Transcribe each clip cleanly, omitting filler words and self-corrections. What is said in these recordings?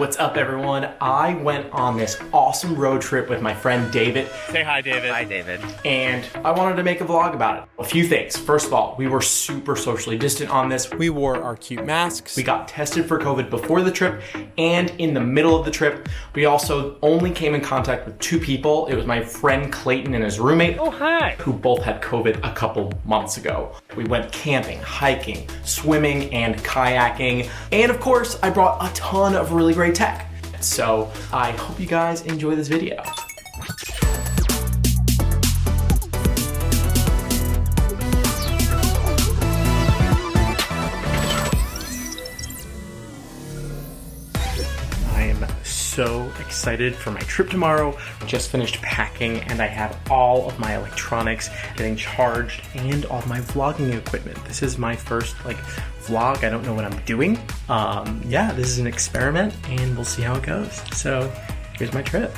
What's up everyone? I went on this awesome road trip with my friend David. Say hi, David. Hi, David. And I wanted to make a vlog about it. A few things. First of all, we were super socially distant on this. We wore our cute masks. We got tested for COVID before the trip and in the middle of the trip. We also only came in contact with 2 people. It was my friend Clayton and his roommate. Oh, hi. Who both had COVID a couple months ago. We went camping, hiking, swimming, and kayaking. And of course, I brought a ton of really great tech. So I hope you guys enjoy this video. I am so excited for my trip tomorrow. I just finished packing and I have all of my electronics getting charged and all my vlogging equipment. This is my first vlog. I don't know what I'm doing. Yeah, this is an experiment and we'll see how it goes. So here's my trip.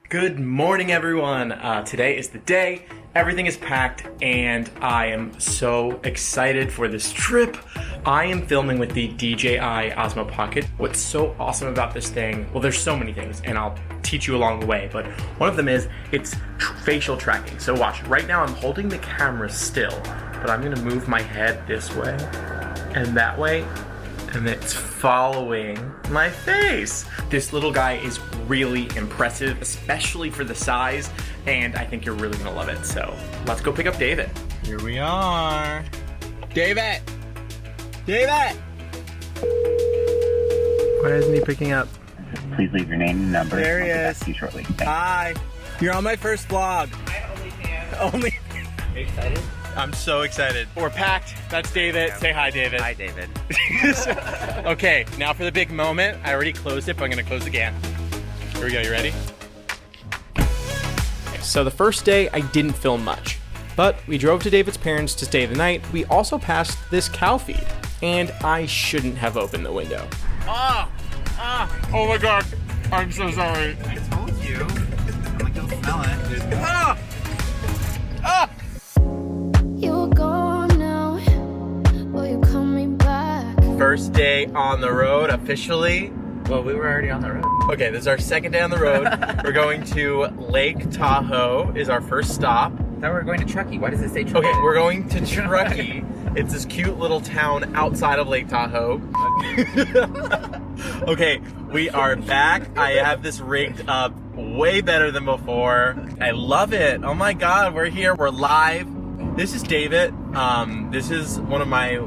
Good morning, everyone. Today is the day. Everything is packed and I am so excited for this trip. I am filming with the DJI Osmo Pocket. What's so awesome about this thing, well, there's so many things and I'll teach you along the way, but one of them is it's facial tracking. So watch, right now I'm holding the camera still, but I'm gonna move my head this way and that way, and it's following my face. This little guy is really impressive, especially for the size, and I think you're really gonna love it. So let's go pick up David. Here we are. David! David! Why isn't he picking up? Please leave your name and number. There he I'll get back is. to you shortly. Thanks. Hi. You're on my first vlog. Hi, OnlyFans. Only. Are you excited? I'm so excited. We're packed. That's David. Say hi, David. Hi, David. Okay, now for the big moment. I already closed it, but I'm gonna close again. Here we go, you ready? So the first day, I didn't film much. But we drove to David's parents to stay the night. We also passed this cow feed. And I shouldn't have opened the window. Oh my God, I'm so sorry. I told you. I'm like, don't smell it. You're gone now. Will you call me back? First day on the road, officially. Well, we were already on the road. Okay, this is our second day on the road. We're going to Lake Tahoe is our first stop. Now we're going to Truckee. Why does it say Truckee? Okay, we're going to Truckee. It's this cute little town outside of Lake Tahoe. Okay, we are back. I have this rigged up way better than before. I love it. Oh my God, we're here. We're live. This is David. This is one of my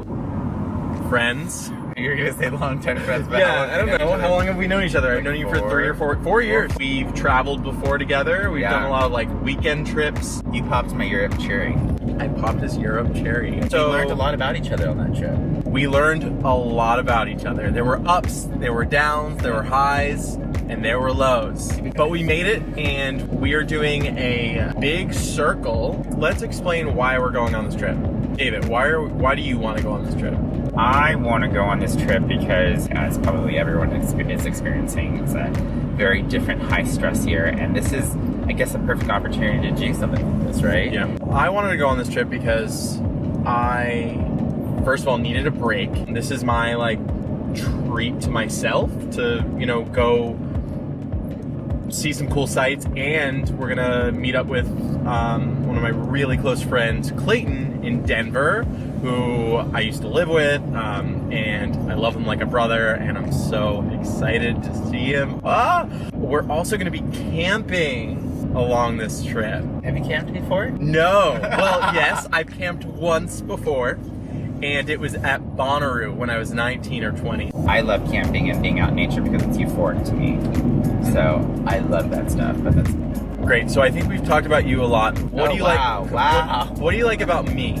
friends. You're going to say long-term friends, but Yeah, I don't know. How long have we known each other? I've known you for 3 or 4 years. We've traveled before together. We've done a lot of weekend trips. You popped my Europe cherry. I popped his Europe cherry. So we learned a lot about each other on that trip. We learned a lot about each other. There were ups, there were downs, there were highs, and there were lows. But we made it, and we are doing a big circle. Let's explain why we're going on this trip. David, why do you want to go on this trip? I want to go on this trip because, as probably everyone is experiencing, it's a very different high stress year, and this is, I guess, a perfect opportunity to do something like this, right? Yeah. I wanted to go on this trip because I, first of all, needed a break. This is my treat to myself to, go see some cool sights, and we're gonna meet up with one of my really close friends, Clayton, in Denver, who I used to live with, and I love him like a brother, and I'm so excited to see him. We're also gonna be camping along this trip. Have you camped before? No. Well, yes, I've camped once before, and it was at Bonnaroo when I was 19 or 20. I love camping and being out in nature because it's euphoric to me. So I love that stuff, but that's Great. So I think we've talked about you a lot. What do you wow, like? wow. What do you like about me?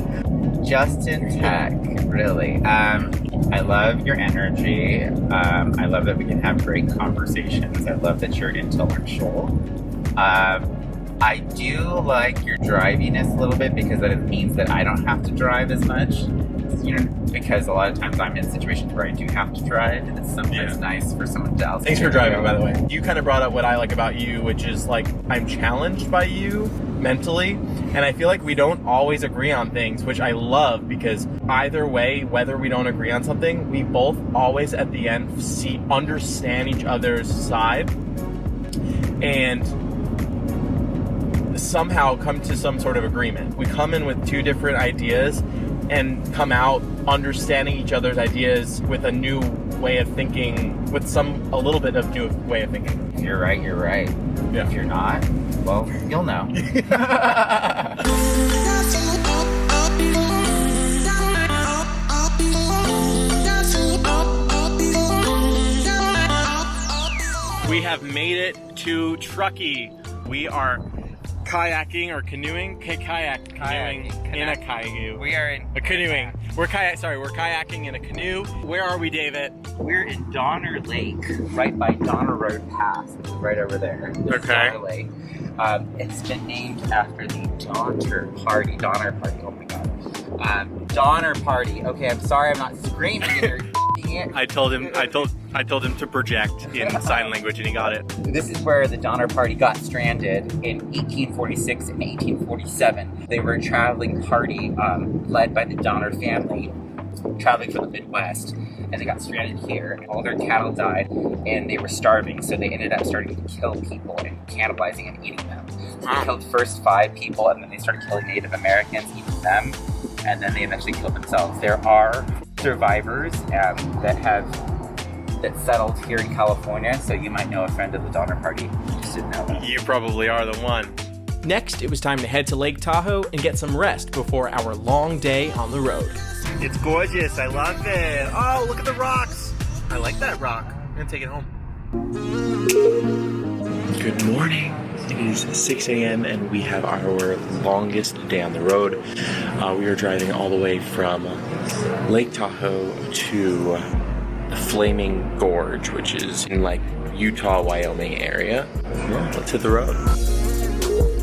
just in tech, really. I love your energy. I love that we can have great conversations. I love that you're intellectual. I do like your driviness a little bit because that it means that I don't have to drive as much. because a lot of times I'm in situations where I do have to drive, and it's sometimes nice for someone else. Thanks for driving, by the way. You kind of brought up what I like about you, which is like I'm challenged by you mentally, and I feel like we don't always agree on things, which I love because either way, whether we don't agree on something, we both always at the end understand each other's side and somehow come to some sort of agreement. We come in with two different ideas and come out understanding each other's ideas with a new way of thinking, with a little bit of new way of thinking. If you're right, you're right. Yeah. If you're not, well, you'll know. We have made it to Truckee. We are kayaking or canoeing? Canoeing in a canoe. We are in Canoeing. We're kayaking in a canoe. Where are we, David? We're in Donner Lake, right by Donner Road Pass, which is right over there. This is Okay. Donner Lake. It's been named after the Donner Party. Oh my god. Donner Party. Okay, I'm sorry, I'm not screaming in your it. I told him to project in sign language, and he got it. This is where the Donner Party got stranded in 1846 and 1847. They were a traveling party led by the Donner family, traveling from the Midwest, and they got stranded here. All their cattle died, and they were starving, so they ended up starting to kill people and cannibalizing and eating them. So they killed first 5 people, and then they started killing Native Americans, eating them, and then they eventually killed themselves. There are survivors that settled here in California, so you might know a friend of the Donner Party. You just didn't know that. You probably are the one. Next, it was time to head to Lake Tahoe and get some rest before our long day on the road. It's gorgeous. I love it. Oh, look at the rocks. I like that rock. I'm gonna take it home. Good morning. It is 6 a.m. and we have our longest day on the road. We are driving all the way from Lake Tahoe to the Flaming Gorge, which is in like Utah, Wyoming area. Yeah, let's hit the road.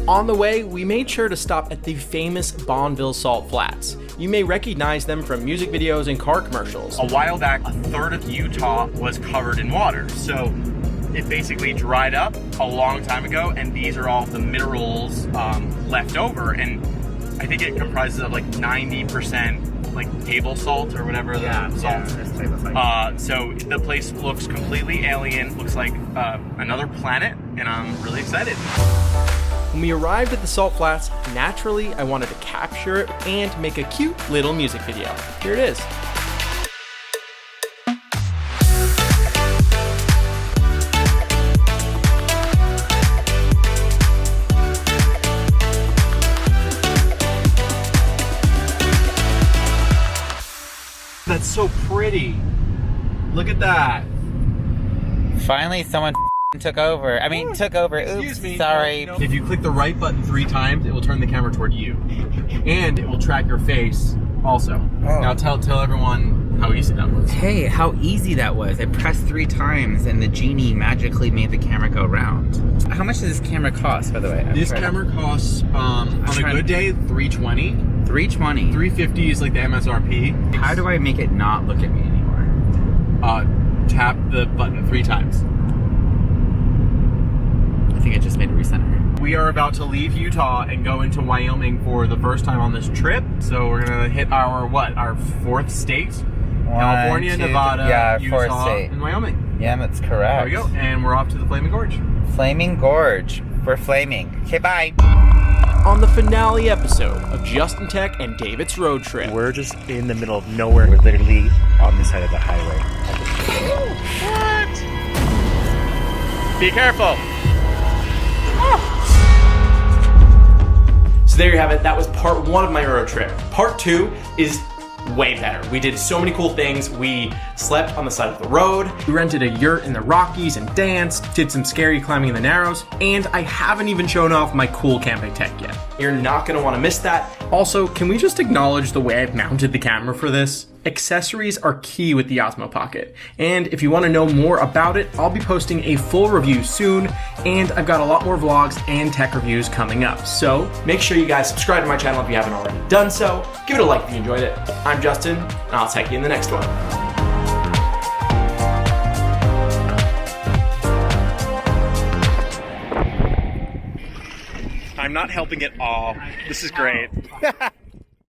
On the way, we made sure to stop at the famous Bonneville Salt Flats. You may recognize them from music videos and car commercials. A while back, a third of Utah was covered in water, so it basically dried up a long time ago, and these are all the minerals left over, and I think it comprises of like 90% like table salt or whatever the salt. So the place looks completely alien, looks like another planet, and I'm really excited. When we arrived at the Salt Flats, naturally I wanted to capture it and make a cute little music video. Here it is. That's so pretty. Look at that. Finally, someone took over. Took over. Oops, Excuse me. sorry. If you click the right button 3 times, it will turn the camera toward you. And it will track your face also. Oh. Now tell everyone how easy that was. Hey, how easy that was. I pressed 3 times and the genie magically made the camera go round. How much does this camera cost, by the way? This camera costs, on a good day, $320. $320. $350 is like the MSRP. How do I make it not look at me anymore? Tap the button 3 times. I think I just made a recenter. We are about to leave Utah and go into Wyoming for the first time on this trip. So we're gonna hit our 4th state? California, Nevada, Utah, and Wyoming. Yeah, that's correct. There we go, and we're off to the Flaming Gorge. Flaming Gorge. We're flaming. Okay, bye. On the finale episode of Justin Tech and David's road trip. We're just in the middle of nowhere. We're literally on the side of the highway. What? Be careful. So there you have it. That was part 1 of my road trip. Part 2 is way better. We did so many cool things. We slept on the side of the road. We rented a yurt in the Rockies and danced, did some scary climbing in the Narrows, and I haven't even shown off my cool camping tech yet. You're not going to want to miss that. Also, can we just acknowledge the way I've mounted the camera for this? Accessories are key with the Osmo Pocket, and if you want to know more about it, I'll be posting a full review soon, and I've got a lot more vlogs and tech reviews coming up. So make sure you guys subscribe to my channel if you haven't already done so. Give it a like if you enjoyed it. I'm Justin, and I'll take you in the next one. I'm not helping at all. This is great.